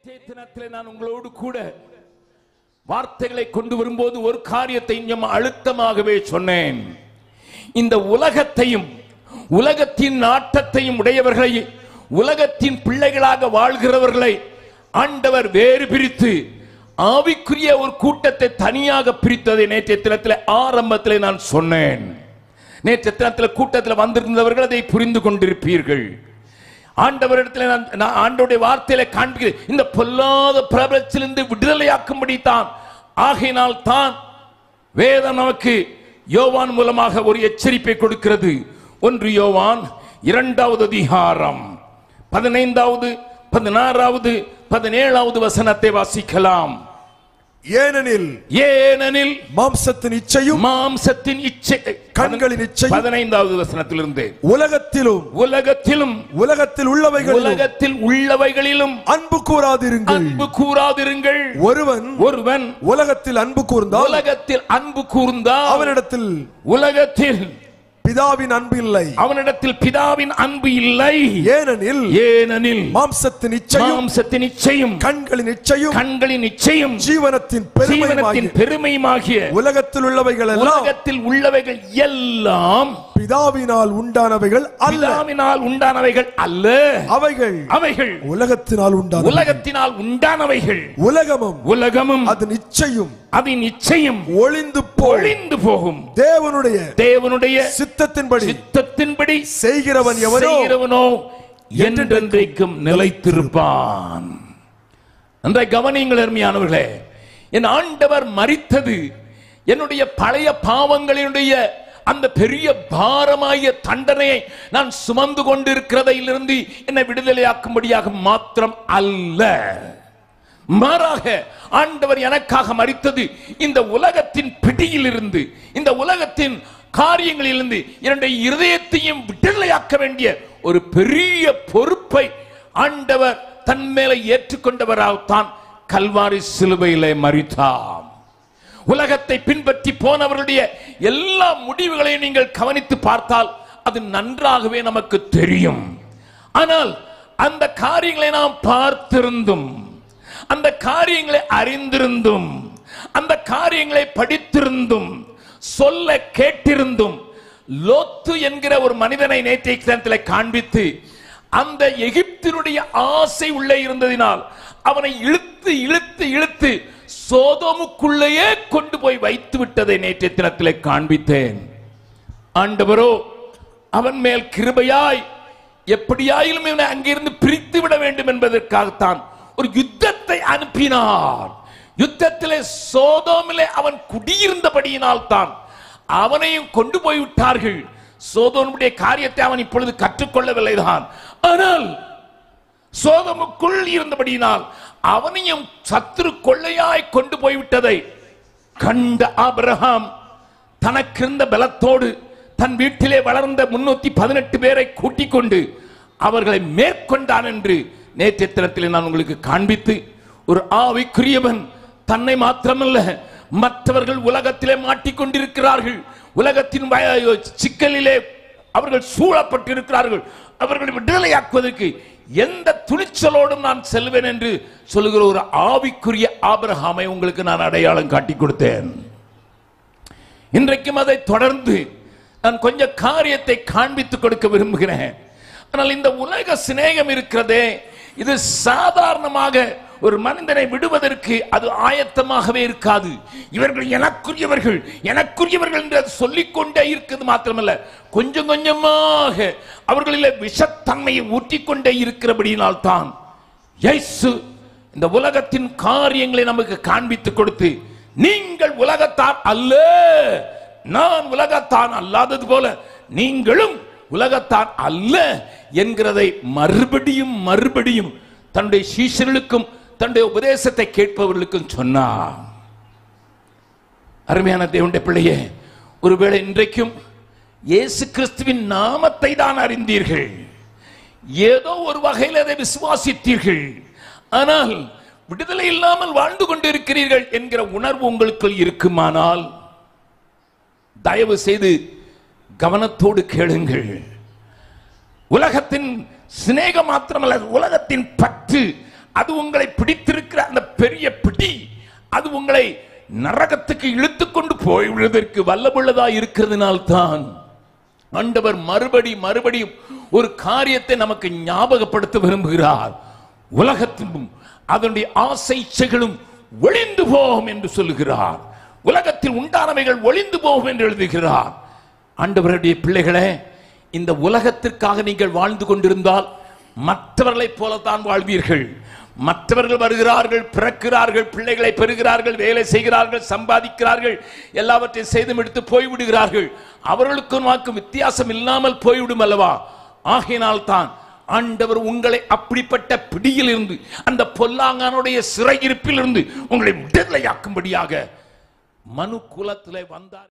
நேற்றைய தினத்திலே நான் உங்களோடு கூட வார்த்தைகளை கொண்டு வரும்போது ஒரு காரியத்தை அழுத்தமாகவே சொன்னேன். இந்த உலகத்தையும் உலகத்தின் நாட்டத்தையும் உடையவர்களை, உலகத்தின் பிள்ளைகளாக வாழ்கிறவர்களை ஆண்டவர் வேறு பிரித்து ஆவிக்குரிய ஒரு கூட்டத்தை தனியாக பிரித்ததை நேற்றைய தினத்தில் ஆரம்பத்தில் நான் சொன்னேன். நேற்றைய தினத்தில் கூட்டத்தில் வந்திருந்தவர்கள் அதை புரிந்து கொண்டிருப்பீர்கள். ஆண்டவரிடத்தில் நான் ஆண்டவருடைய வார்த்தையில காண்பிக்கிறேன். இந்த பொல்லாத பிரபலத்திலிருந்து விடுதலையாக்கும்படி தான், ஆகையினால் தான் வேதம் நமக்கு யோவான் மூலமாக ஒரு எச்சரிப்பை கொடுக்கிறது. 1 யோவான் 2வது அதிகாரம் 15வது 16வது 17வது வசனத்தை வாசிக்கலாம். ஏனெனில் மாம்சத்தின் இச்சையும் கண்களின் இச்சையும் 15வது வசனத்திலிருந்து உலகத்தில் உள்ளவைகளிலும் அன்பு கூறாதிருங்கள். ஒருவன் உலகத்தில் அன்பு கூர்ந்தால் அவனிடத்தில் உலகத்தில் பிதாவின் அன்பு இல்லை, அவனிடத்தில் பிதாவின் அன்பு இல்லை. ஏனெனில் மாம்சத்தின் இச்சையும் கண்களின் இச்சையும் ஜீவனத்தின் பெருமையுமாகிய உலகத்தில் உள்ளவைகள் எல்லாம் பிதாவினால் உண்டானவைகள் அல்ல, அவைகள் உலகத்தினால் உண்டானவைகள். உலகமும் அதன் இச்சையும் ஒளிந்து போகும். தேவனுடைய சித்தத்தின்படி செய்கிறவன் எவனோ என்றென்றைக்கும் நிலைத்திருப்பான். நன்றாய் கவனியுங்கள் அருமையானவர்களே. என் ஆண்டவர் மரித்தது என்னுடைய பழைய பாவங்களினுடைய அந்த பெரிய பாரமாகிய தண்டனையை நான் சுமந்து கொண்டிருக்கிறதிலிருந்து என்னை விடுதலையாக்கும்படியாக மாத்திரம் அல்ல, மாறாக ஆண்டவர் எனக்காக மரித்தது இந்த உலகத்தின் பிடியிலிருந்து, இந்த உலகத்தின் காரியங்களிலிருந்து என்னுடைய இருதயத்தையும் விடுதலையாக்க வேண்டிய ஒரு பெரிய பொறுப்பை ஆண்டவர் தன் மேலே ஏற்றுக்கொண்டவரால்தான் கல்வாரி சிலுவையிலே மரித்தார். உலகத்தை பின்பற்றி போனவர்களுடைய எல்லா முடிவுகளையும் நீங்கள் கவனித்து பார்த்தால் அது நன்றாகவே நமக்கு தெரியும். ஆனால் அந்த காரியங்களை நாம் பார்த்திருந்தும், அந்த காரியங்களை அறிந்திருந்தும், அந்த காரியங்களை படித்திருந்தும், சொல்ல கேட்டிருந்தும், லோத்து என்கிற ஒரு மனிதனை நேற்றைய தினத்தில் காண்பித்து அந்த எகிப்தினுடைய ஆசை உள்ளே இருந்ததினால் அவனை இழுத்து சோதோமுக்குள்ளேயே கொண்டு போய் வைத்து விட்டதை நேற்றைய தினத்தில் காண்பித்தேன். ஆண்டவரோ அவன் மேல் கிருபையாய் எப்படியாயிலும் இவனை அங்கிருந்து பிரித்து விட வேண்டும் என்பதற்காகத்தான் ஒரு யுத்தத்தை அனுப்பினார். யுத்தத்திலே சோதோமிலே அவன் குடியிருந்தபடியினால் தான் அவனையும் கொண்டு போய் விட்டார்கள். சோதோமுடைய காரியத்தை அவன் இப்பொழுது கற்றுக்கொள்ளவில்லை தான், ஆனால் சோதோமுக்குள் இருந்தபடியினால் அவனையும் சத்துரு கொள்ளையாய் கொண்டு போய்விட்டதை கண்ட ஆபிரகாம் தனக்கிருந்த பலத்தோடு தன் வீட்டிலே வளர்ந்த 318 பேரை கூட்டிக் கொண்டு அவர்களை மேற்கொண்டான் என்று நேற்றைய தினத்தில் நான் உங்களுக்கு காண்பித்து, ஒரு ஆவிக்குரியவன் தன்னை மாத்திரமல்ல மற்றவர்கள் உலகத்திலே மாட்டிக்கொண்டிருக்கிறார்கள், உலகத்தின் சிக்கலிலே அவர்கள் சூழப்பட்டிருக்கிறார்கள், அவர்களை விடுதலையாக்குவதற்கு எந்த துணிச்சலோடும் நான் செல்வேன் என்று சொல்லுகிற ஒரு ஆவிக்குரிய ஆபிரகாமை உங்களுக்கு நான் அடையாளம் காட்டி கொடுத்தேன். இன்றைக்கும் அதை தொடர்ந்து நான் கொஞ்சம் காரியத்தை காண்பித்துக் கொடுக்க விரும்புகிறேன். ஆனால் இந்த உலக சிநேகம் இருக்கிறதே, இது சாதாரணமாக ஒரு மனிதனை விடுவதற்கு அது ஆயத்தமாகவே இருக்காது. இவர்கள் எனக்குரியவர்கள் என்று சொல்லிக்கொண்டே இருக்கிறது மாத்திரமல்ல, கொஞ்சம் கொஞ்சமாக அவர்களிலே விஷத்தன்மையை ஊற்றிக்கொண்டே இருக்கிறபடியினால் தான் இயேசு இந்த உலகத்தின் காரியங்களை நமக்கு காண்பித்துக் கொடுத்து, நீங்கள் உலகத்தார் அல்ல, நான் உலகத்தான் அல்லாதது போல நீங்களும் உலகத்தான் அல்ல என்கிறதை மறுபடியும் தன்னுடைய சீஷர்களுக்கும் தன்னுடைய உபதேசத்தை கேட்பவர்களுக்கும் சொன்னார். அருமையான தேவனுடைய பிள்ளையே, ஒருவேளை இன்றைக்கும் இயேசு கிறிஸ்துவின் நாமத்தை தான் அறிந்தீர்கள், ஏதோ ஒரு வகையில் அதை விசுவாசித்தீர்கள், ஆனால் விடுதலை இல்லாமல் வாழ்ந்து கொண்டிருக்கிறீர்கள் என்கிற உணர்வு உங்களுக்குள் இருக்குமானால் தயவு செய்து கவனத்தோடு கேளுங்கள். உலகத்தின் சிநேகம் மாத்திரமல்ல, உலகத்தின் பற்று அது உங்களை பிடித்திருக்கிற அந்த பெரிய பிடி அது உங்களை நரகத்துக்கு இழுத்து கொண்டு போய்விடுவதற்கு வல்லமுள்ளதா இருக்கிறதுனால்தான் ஆண்டவர் மறுபடியும் ஒரு காரியத்தை நமக்கு ஞாபகப்படுத்த விரும்புகிறார். உலகத்திலும் அதனுடைய ஆசை இச்சைகளும் ஒளிந்து போகும் என்று சொல்லுகிறார். உலகத்தில் உண்டானவைகள் ஒளிந்து போகும் என்று எழுதுகிறார். ஆண்டவருடைய பிள்ளைகளே, இந்த உலகத்திற்காக நீங்கள் வாழ்ந்து கொண்டிருந்தால் மற்றவர்களைப் போலத்தான் வாழ்வீர்கள். மற்றவர்கள் வருகிறார்கள், பிறக்கிறார்கள், பிள்ளைகளை பெறுகிறார்கள், வேலை செய்கிறார்கள், சம்பாதிக்கிறார்கள், எல்லாவற்றையும் செய்து முடித்து போய்விடுகிறார்கள். அவர்களுக்கும் நமக்கும் வித்தியாசம் இல்லாமல் போய்விடும் அல்லவா? ஆகையினால் தான் ஆண்டவர் உங்களை அப்படிப்பட்ட பிடியில் இருந்து, அந்த பொல்லாங்கனுடைய சிறையிருப்பில் இருந்து உங்களை விடுதலையாக்கும்படியாக மனு குலத்திலே வந்தார்.